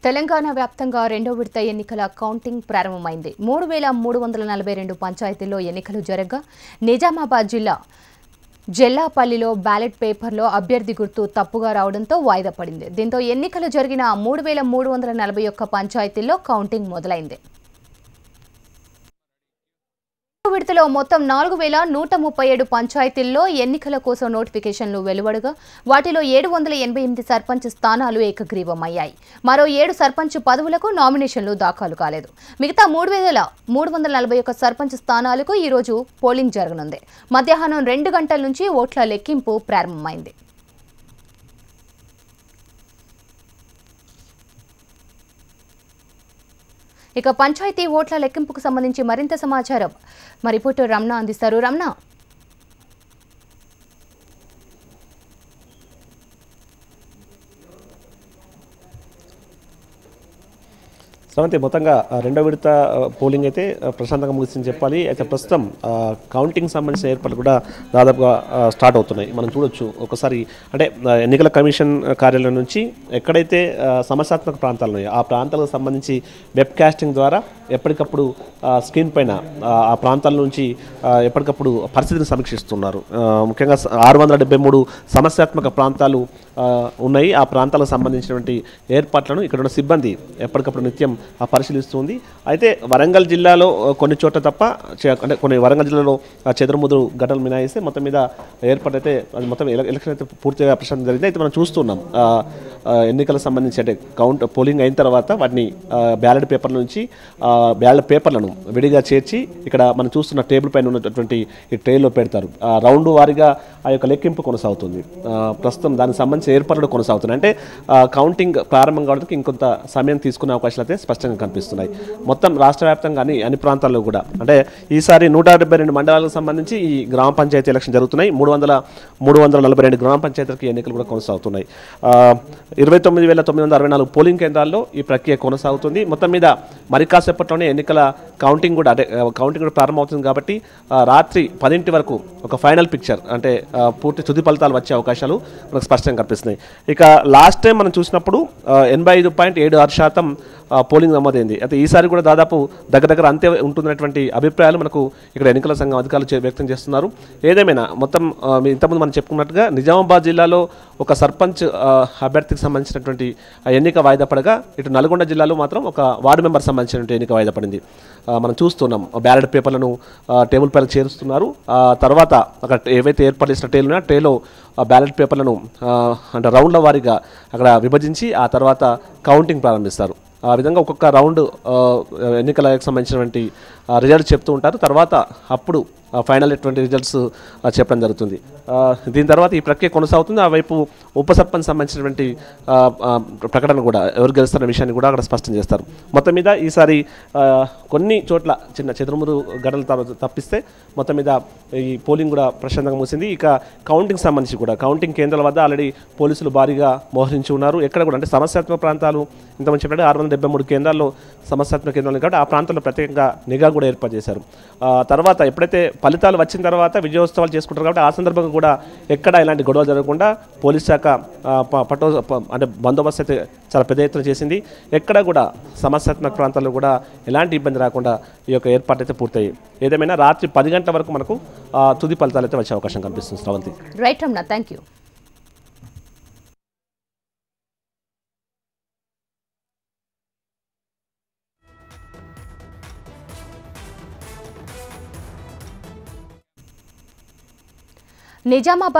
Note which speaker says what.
Speaker 1: తెలంగాణ వ్యాప్తంగా రెండో విడత ఎన్నికల కౌంటింగ్ ప్రారంభమైంది. 3342 పంచాయతీల్లో ఎన్నికలు జరగగా నిజామాబాద్ జిల్లా జెల్లాపల్లిలో బ్యాలెట్ పేపర్లో అభ్యర్థి గుర్తు తప్పుగా రావడంతో వాయిదా పడింది. దీంతో ఎన్నికలు జరిగిన 3341 పంచాయతీల్లో కౌంటింగ్ మొదలైంది. విడతలో మొత్తం 4137 పంచాయతీల్లో ఎన్నికల కోసం నోటిఫికేషన్లు వెలువడగా వాటిలో 788 సర్పంచ్ స్థానాలు ఏకగ్రీవమయ్యాయి. మరో 7 సర్పంచ్ పదవులకు నామినేషన్లు దాఖలు కాలేదు. మిగతా 3341 సర్పంచ్ స్థానాలకు ఈ రోజు పోలింగ్ జరగనుంది. మధ్యాహ్నం 2 గంటల నుంచి ఓట్ల లెక్కింపు ప్రారంభమైంది. ఇక పంచాయతీ ఓట్ల లెక్కింపుకు సంబంధించి మరింత సమాచారం మా రిపోర్టర్ రమణ అందిస్తారు. రమణ,
Speaker 2: శ్రవంతి, మొత్తంగా రెండో విడత పోలింగ్ అయితే ప్రశాంతంగా ముగిసిందని చెప్పాలి. అయితే ప్రస్తుతం కౌంటింగ్ సంబంధించిన ఏర్పాట్లు కూడా దాదాపుగా స్టార్ట్ అవుతున్నాయి. మనం చూడొచ్చు ఒకసారి, అంటే ఎన్నికల కమిషన్ కార్యాలయం నుంచి ఎక్కడైతే సమస్యాత్మక ప్రాంతాలు ఉన్నాయో ఆ ప్రాంతాలకు సంబంధించి వెబ్ కాస్టింగ్ ద్వారా ఎప్పటికప్పుడు స్క్రీన్ పైన ఆ ప్రాంతాల నుంచి ఎప్పటికప్పుడు పరిస్థితిని సమీక్షిస్తున్నారు. ముఖ్యంగా 673 సమస్యాత్మక ప్రాంతాలు ఉన్నాయి. ఆ ప్రాంతాలకు సంబంధించినటువంటి ఏర్పాట్లను ఇక్కడ ఉన్న సిబ్బంది ఎప్పటికప్పుడు నిత్యం పరిశీలిస్తుంది. అయితే వరంగల్ జిల్లాలో కొన్ని చోట్ల తప్ప, అంటే కొన్ని వరంగల్ జిల్లాలో చెదురుముదురు ఘటనలు మినాయిస్తే మొత్తం మీద ఏర్పాటు అయితే అది మొత్తం ఎలక్షన్ అయితే పూర్తిగా ప్రశాంతం జరిగింది. అయితే మనం చూస్తున్నాం ఎన్నికలకు సంబంధించి, అంటే పోలింగ్ అయిన తర్వాత వాటిని బ్యాలెట్ పేపర్ల నుంచి బ్యాలెట్ పేపర్లను విడిగా చేర్చి ఇక్కడ మనం చూస్తున్న టేబుల్ పైన ఉన్నటువంటి ఈ ట్రేలో పెడతారు. రౌండ్ వారీగా ఆ యొక్క లెక్కింపు కొనసాగుతుంది. ప్రస్తుతం దానికి సంబంధించిన ఏర్పాట్లు కొనసాగుతున్నాయి. అంటే కౌంటింగ్ ప్రారంభం కావడానికి ఇంకొంత సమయం తీసుకునే అవకాశాలు అయితే స్పష్టంగా కనిపిస్తున్నాయి. మొత్తం రాష్ట్ర వ్యాప్తంగా అన్ని ప్రాంతాల్లో కూడా, అంటే ఈసారి 172 మండలాలకు సంబంధించి ఈ గ్రామ పంచాయతీ ఎలక్షన్ జరుగుతున్నాయి. 342 గ్రామ పంచాయతీలకు ఎన్నికలు కూడా కొనసాగుతున్నాయి. 29,964 పోలింగ్ కేంద్రాల్లో ఈ ప్రక్రియ కొనసాగుతుంది. మొత్తం మీద మరి కాసేపట్లోనే ఎన్నికల కౌంటింగ్ కూడా ప్రారంభమవుతుంది. కాబట్టి రాత్రి 10 వరకు ఒక ఫైనల్ పిక్చర్, అంటే పూర్తి తుది ఫలితాలు వచ్చే అవకాశాలు మనకు స్పష్టంగా కనిపిస్తున్నాయి. ఇక లాస్ట్ టైం మనం చూసినప్పుడు 85.76% పోలింగ్ నమోదైంది. అయితే ఈసారి కూడా దాదాపు దగ్గర అంతే ఉంటున్నటువంటి అభిప్రాయాలు మనకు ఇక్కడ ఎన్నికల సంఘం అధికారులు వ్యక్తం చేస్తున్నారు. ఏదేమైనా మొత్తం ఇంతకుముందు మనం చెప్పుకున్నట్టుగా నిజామాబాద్ జిల్లాలో ఒక సర్పంచ్ అభ్యర్థికి సంబంధించినటువంటి ఎన్నిక వాయిదా పడగా, ఇటు నల్గొండ జిల్లాలో మాత్రం ఒక వార్డు మెంబర్ సంబంధించినటువంటి ఎన్నిక వాయిదా పడింది. మనం చూస్తున్నాం బ్యాలెట్ పేపర్లను టేబుల్ పైన చేరుస్తున్నారు. తర్వాత అక్కడ ఏవైతే ఏర్పాటు చేసిన ట్రేలో బ్యాలెట్ పేపర్లను అంటే రౌండ్ల వారీగా అక్కడ విభజించి ఆ తర్వాత కౌంటింగ్ ప్రారంభిస్తారు. ఆ విధంగా ఒక్కొక్క రౌండ్ ఎన్నికలకు సంబంధించినటువంటి రిజల్ట్స్ చెప్తూ ఉంటారు. తర్వాత అప్పుడు ఫైనల్ ఎటువంటి రిజల్ట్స్ చెప్పడం జరుగుతుంది. దీని తర్వాత ఈ ప్రక్రియ కొనసాగుతుంది. ఆ వైపు ఉప సర్పంచ్ సంబంధించినటువంటి ప్రకటన కూడా, ఎవరు గెలుస్తున్న విషయాన్ని కూడా అక్కడ స్పష్టం చేస్తారు. మొత్తం మీద ఈసారి కొన్ని చోట్ల చిన్న చెదురుమురు ఘటనలు తప్పిస్తే మొత్తం మీద ఈ పోలింగ్ కూడా ప్రశాంతంగా ముగిసింది. ఇక కౌంటింగ్ సంబంధించి కూడా కౌంటింగ్ కేంద్రాల వద్ద ఆల్రెడీ పోలీసులు భారీగా మోహరించి ఉన్నారు. ఎక్కడ కూడా, అంటే సమస్యాత్మక ప్రాంతాలు ఇంతమంది చెప్పినట్టు 673 కేంద్రాల్లో సమస్యాత్మక కేంద్రాలు కాబట్టి ఆ ప్రాంతంలో ప్రత్యేకంగా నిఘా కూడా ఏర్పాటు చేశారు. తర్వాత ఎప్పుడైతే ఫలితాలు వచ్చిన తర్వాత విజయోత్సవాలు చేసుకుంటారు కాబట్టి ఆ సందర్భంగా కూడా ఎక్కడ ఇలాంటి గొడవలు జరగకుండా పోలీస్ శాఖ అంటే బందోబస్తు అయితే చాలా పెద్ద ఎత్తున చేసింది. ఎక్కడ కూడా సమస్యాత్మక ప్రాంతాల్లో కూడా ఎలాంటి ఇబ్బంది రాకుండా ఈ యొక్క ఏర్పాటు అయితే పూర్తయ్యాయి. ఏదేమైనా రాత్రి 10 గంటల వరకు మనకు తుది ఫలితాలు అయితే వచ్చే అవకాశం కనిపిస్తుంది. Sravanthi.
Speaker 1: Right Ramana, thank you. Nizamabad